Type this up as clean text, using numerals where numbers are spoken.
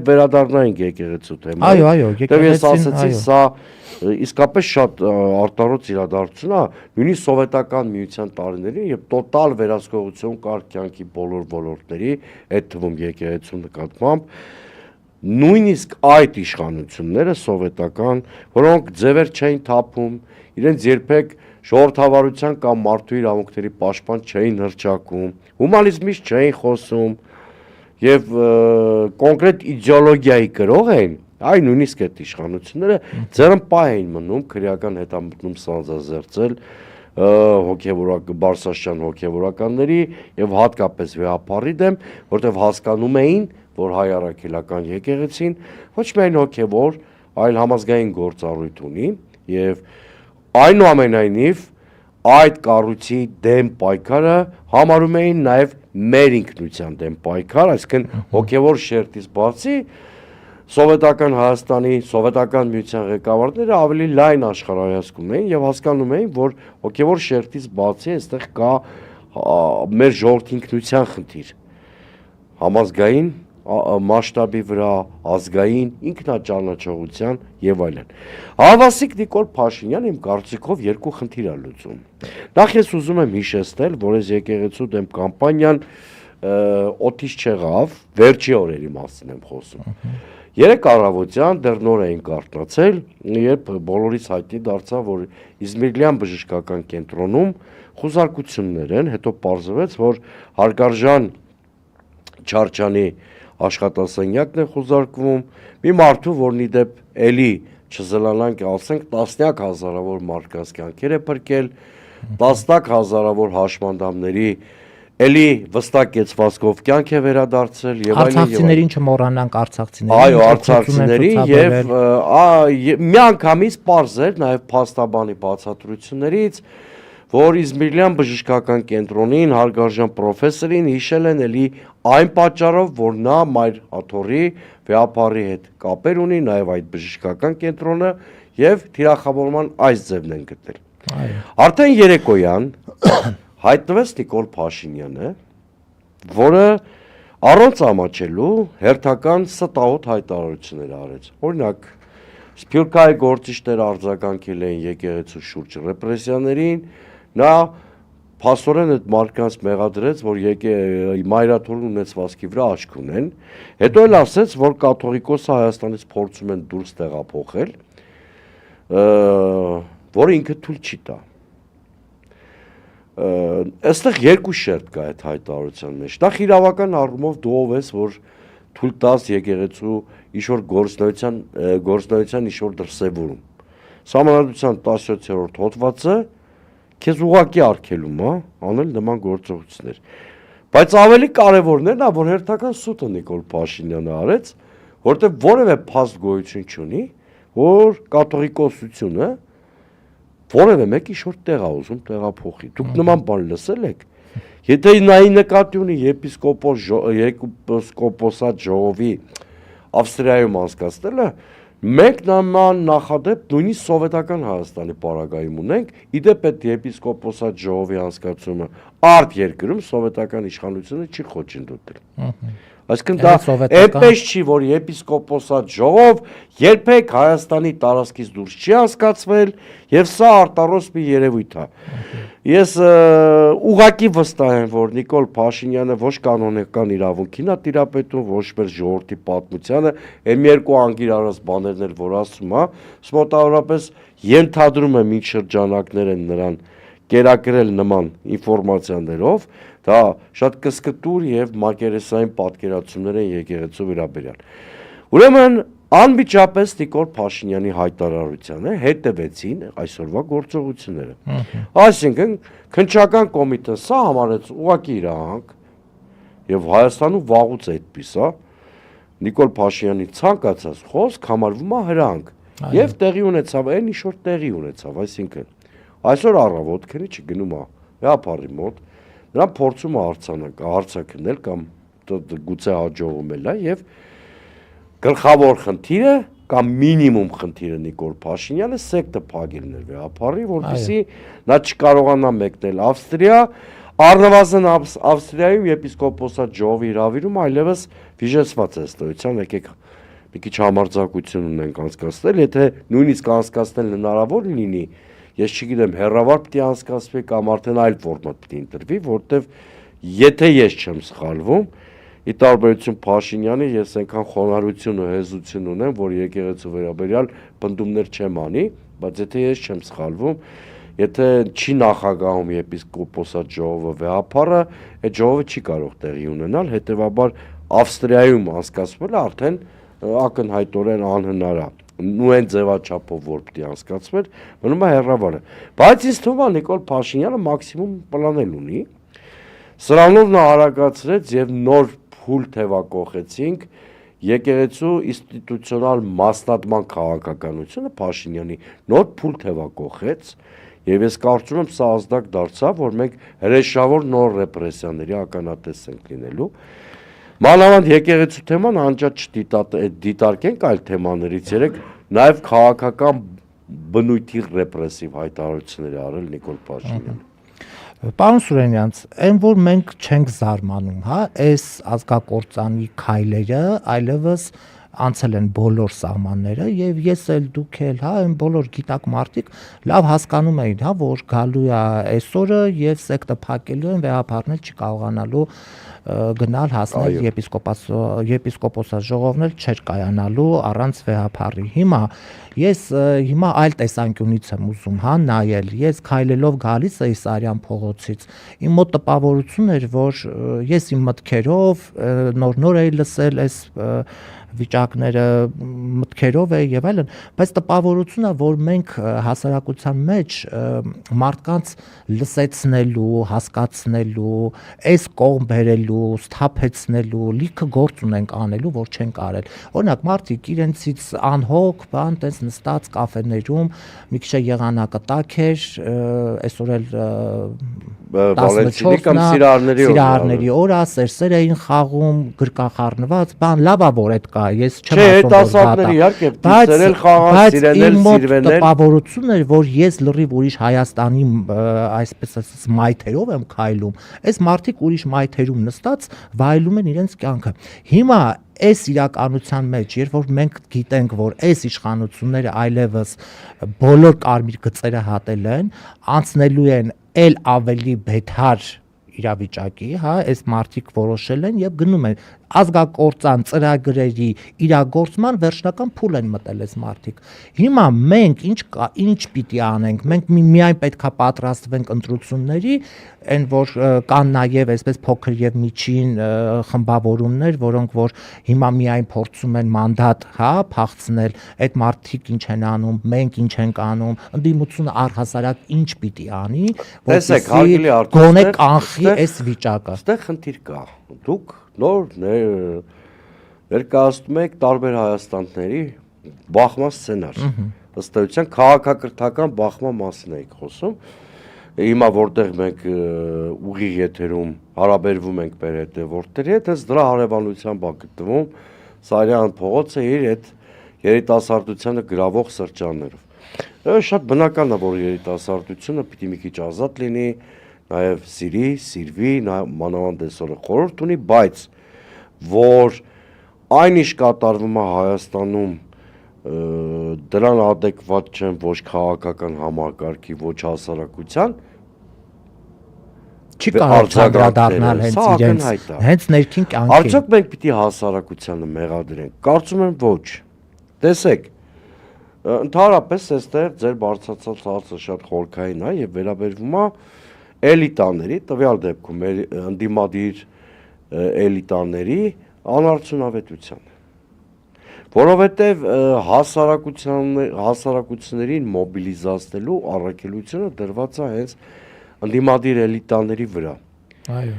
վերադառնայինք եկեղեցու թեմային։ Այո, ես ասացի, սա իսկապես շատ արտարոց իրադարձություն է, նույնիսկ սովետական միության տարիներին, եւ տոտալ վերահսկողություն կար կյանքի բոլոր ոլորտների, այդ թվում եկեղեցու նկատմամբ, նույնիսկ այդ իշխանությունները սովետական, որոնք ձևեր չէին թափում, իրենց երբեք ժողովրդավարության կամ մարդու իրավունքների պաշտպան չէին հռչակում, հումանիզմից չէին խոսում եւ կոնկրետ իդեոլոգիայի գրող էին, այ նույնիսկ այդ իշխանությունները ձեռնպահ էին մնում քրեական հետամտնում սանձազերծել Բարսաշյան հոգևորականների եւ հատկապես վեհապարի դեմ, որտեղ հասկանում էին, որ հայ առաքելական եկեղեցին ոչ միայն հոգևոր, այլ համազգային գործառույթ ունի եւ այնուամենայնիվ այդ կառույցի դեմ պայքարը համարում էին նաև մեր ինքնության դեմ պայքար, այսինքն հոգևոր շերտից բացի սովետական Հայաստանի, սովետական միության ղեկավարները ավելի լայն աշխարհայացք ունեին եւ հասկանում էին, որ հոգևոր շերտից բացի այստեղ կա մեր ժողովրդի ինքնության խնդիր, համազգային մասշտաբի վրա, ազգային ինքնաճանաչողության եւ այլն։ Հավասիկ Նիկոլ Փաշինյանը իմ կարծիքով երկու խնդիր է լուծում։ Նախ ես ուզում եմ հիշեցնել, որ այս եկեղեցու դեմ կամպանիան օդից չեղավ, վերջի օրերի մասին եմ խոսում։ Երեք առավոտյան դեռ նոր էին կարտնացել, երբ բոլորից հայտնի դարձավ, որ Իզմիրլյան բժշկական կենտրոնում խուզարկություններ են, հետո պարզվեց, որ հարգարժան Չարչյանի աշխատասենյակն է խուզարկվում, մի մարդու, որն իդեպ էլի չզլալանք ասենք տասնյակ հազարավոր մարդկանց կյանքեր է փրկել, տասնյակ հազարավոր հաշմանդամների էլի վստակ կեցվածքով կյանք է վերադարձել եւ այլն։ Արցախցիներին չմոռանանք արցախցիներին։ Այո, արցախցիներին եւ միանգամից պարզ էր նաեւ փաստաբանի բացատրություններից, որ Իզմիրլյան բժշկական կենտրոնին հարգարժան պրոֆեսորին հիշել են էլի այն պատճառով, որ նա մայր աթոռի վեհապարի հետ կապեր ունի, նաեւ այդ բժշկական կենտրոնը եւ թիրախավորման այս ձևն են գտել։ Արդեն երեկոյան հայտնվեց Նիկոլ Փաշինյանը, որը առանց ամաչելու հերթական ստահոդ հայտարարություններ արեց։ Օրինակ, Սփյուռքահայ գործիչները արձագանքել էին եկեղեցու շուրջ ռեպրեսիաներին, նա փաստորեն այդ մարդկանց մեղադրեց, որ մայրաթորի ունեցվածքի վրա աչք ունեն, հետո էլ ասեց, որ կաթողիկոսը Հայաստանից փորձում են դուրս տեղափոխել, որը ինքը թույլ չի տա։ Այստեղ երկու շերտ կա այդ հայտարարության մեջ։ Նախ իրավական առումով դու ով ես, որ թույլ տաս եկեղեցու ինչ-որ գործնական ինչ-որ դրսևորում։ Սահմանադրության 17-րդ հոդվածը քեզ ուղղակի արգելում է անել նման գործողություններ։ Բայց ավելի կարևորն է նա, որ հերթական սուտը Նիկոլ Փաշինյանը արեց, որտեղ որևէ փաստ գոյություն չունի, որ կաթողիկոսությունը որևէ մեկ ինչ-որ տեղ է ուզում տեղափոխի։ Դուք նման բան լսել եք։ Եթե նայի նկատի ունի եպիսկոպոսատ ժողովի Ավստրիայում անցկացնելը, մենք նման նախադեպ նույնիսկ սովետական Հայաստանի պարագայում ունենք, իդեպ այդ եպիսկոպոսատ ժողովի անցկացումը արդ երկրում սովետական իշխանությունը չի խոչընդոտել։ Այսինքն դա այնպես չի, որ եպիսկոպոսատ ժողով երբեք Հայաստանի տարածքից դուրս չի անցկացվել եւ սա արտարոց մի երևույթ է։ Ես ուղղակի վստահ եմ, որ Նիկոլ Փաշինյանը ոչ կանոնական իրավունքին է տիրապետում, ոչ մեր ժողովրդի պատմությանը, այն մի երկու անգիր արած բաներն էլ որ ասում է, մոտավորապես ենթադրում եմ ինչ շրջանակներ են նրան կերակրել նման ինֆորմացիաներով, դա շատ կսկտուր եւ մակերեսային պատկերացումներ են եկեղեցու վերաբերյալ։ Ուրեմն անմիջապես Նիկոլ Փաշինյանի հայտարարությանը հետևեցին այսօրվա գործողությունները։ Այսինքն քննչական կոմիտեն սա համարեց ուղղակի իրավունք եւ Հայաստանում վաղուց այդպես է, Նիկոլ Փաշինյանի ցանկացած խոսք համարվում է հրանք եւ տեղի ունեցավ այն ինչ որ տեղի ունեցավ, այսինքն այսօր առավոտ քնիչը գնում է վեհապարի մոտ, նրան փորձում է հարցակնել կամ գուցե հաջողում էլ է եւ գլխավոր խնդիրը կամ մինիմում խնդիրը Նիկոլ Փաշինյանը սեկտը փակելն էր վեհապարի, որպեսզի նա չկարողանա մեկնել Ավստրիա, առնվազն Ավստրիայում եպիսկոպոսատ ժողովի հրավիրումը այլևս վիժեցված է ըստ էության, եկեք մի քիչ համարձակություն ունենք անցկացնել, եթե նույնիսկ անցկացնել հնարավոր լինի, ես չգիտեմ, հեռավար պիտի անցկացվի կամ արդեն այլ ֆորմատ պիտի ընտրվի, որտեվ եթե ես չեմ սխալվում, ի տարբերություն Փաշինյանի, ես այնքան խոնարհություն ու հեզություն ունեմ, որ եկեղեցու վերաբերյալ պնդումներ չեմ անի, բայց եթե ես չեմ սխալվում, եթե չի նախագահում եպիսկոպոսատ ժողովը վեհապարը, այդ ժողովը չի կարող տեղի ունենալ, հետևաբար Ավստրիայում անցկացվելը արդեն ակնհայտորեն անհնար է։ Ու այն ձևաչափով որ պիտի անցկացվեր, մնում է հեռավարը։ Բայց ինձ թվում է Նիկոլ Փաշինյանը մաքսիմում պլանել ունի։ Սրանով նա արագացրեց եւ նոր փուլ թևակողեցինք եկեղեցու ինստիտուցիոնալ մասնատման քաղաքականությունը Փաշինյանի նոր փուլ թևակողեց եւ ես կարծում եմ սա ազդակ դարձավ, որ մենք հրեշավոր նոր ռեպրեսիաների ականատես ենք լինելու։ Մանավանդ եկեղեցու թեման անջատ չդիտարկենք այլ թեմաներից երեք նաև քաղաքական բնույթի ռեպրեսիվ հայտարարություններ արել Նիկոլ Փաշինյանը։ Պարոն Սուրենյանց, այն որ մենք չենք զարմանում, հա, այս ազգակործանի քայլերը այլևս անցել են բոլոր սահմանները եւ ես էլ դուք էլ, հա, այն բոլոր գիտակ մարդիկ լավ հասկանում էին, հա, որ գալու է այսօրը եւ սեկտը փակելու են, վեհապարնել չի կարողանալու գնալ հասնել եպիսկոպոսած ժողովն էլ չէր կայանալու առանց վեհապարի։ Հիմա այլ տեսանկյունից եմ ուզում, հա, նայել։ Ես քայլելով գալիս էի Սարյան փողոցից։ Իմ մոտ տպավորություն էր, որ ես իմ մտքերով նոր էի լսել այս վիճակները մտքերով է եւ այլն, բայց տպավորությունը, որ մենք հասարակության մեջ մարդկանց լսեցնելու, հասկացնելու, այս կողմ բերելու, սթափեցնելու, լիքը գործ ունենք անելու, որ չենք արել։ Օրինակ, մարդիկ իրենցից անհոգ, բան, տես նստած կաֆեներում, մի քիչ եղանակը տաք էր, այսօր էլ Վալենտինի կամ Սիրահարների օր է, սերսեր էին խաղում, գրկախառնված, բան լավա որ այդ կա, ես չեմ ասում հետասարների իհարկե սիրել խաղան, սիրենել, սիրվենել։ Տպավորությունն էր, որ ես լրիվ ուրիշ Հայաստանի այսպես ասած մայթերով եմ քայլում, այս մարդիկ ուրիշ մայթերում նստած վայելում են իրենց կյանքը։ Հիմա այս իրականության մեջ, երբ որ մենք գիտենք, որ այս իշխանությունները այլևս բոլոր կարմիր գծերը հատել են, անցնելու են էլ ավելի բեթար իրավիճակի, հա, այս մարդիկ որոշել են եւ գնում են ազգակործան ծրագրերի իրագործման վերջնական փուլ են մտել այս մարդիկ։ Հիմա մենք ինչ պիտի անենք, մենք միայն պետքա պատրաստվենք ընտրությունների, այն որ կան նաեւ այսպես փոքր եւ միջին խմբավորումներ, որոնք որ հիմա միայն փորձում են մանդատ, հա, փախցնել, այդ մարդիկ ինչ են անում, մենք ինչ ենք անում, ընդդիմությունը առհասարակ ինչ պիտի անի, որպեսզի գոնե կանխի այս վիճակը։ Այստեղ խնդիր կա։ Դուք նոր ներկայացնում եք տարբեր Հայաստանների բախման սցենար։ Ըստ էության քաղաքակրթական բախման մասին եք խոսում։ Հիմա որտեղ մենք ուղիղ եթերում հարաբերվում ենք մեր հետևորդների հետ, հենց դրա հարևանությամբ է գտնվում Սարյան փողոցը իր այդ երիտասարդությանը գրավող սրճարաններով։ Շատ բնական է, որ երիտասարդությունը պիտի մի քիչ ազատ լինի, նաև սիրվի, մանավանդ այսօր խորհուրդ ունի, բայց որ այն ինչ կատարվում է Հայաստանում դրան adekvat չեն ոչ քաղաքական համակարգի, ոչ հասարակության, չի կարող անդրադառնալ հենց իրենց, հենց ներքին կյանքին։ Արդյոք մենք պիտի հասարակությանը մեղադրենք։ Կարծում եմ ոչ։ Տեսեք, ընդհանրապես այստեղ ձեր բարձրացած հարցը շատ խորքային է եւ վերաբերվում է էլիտաների, տվյալ դեպքում ընդդիմադիր էլիտաների անարդյունավետությանը, որովհետև հասարակություններին մոբիլիզացնելու առաքելությունը դրված է հենց ընդդիմադիր էլիտաների վրա։ Այո։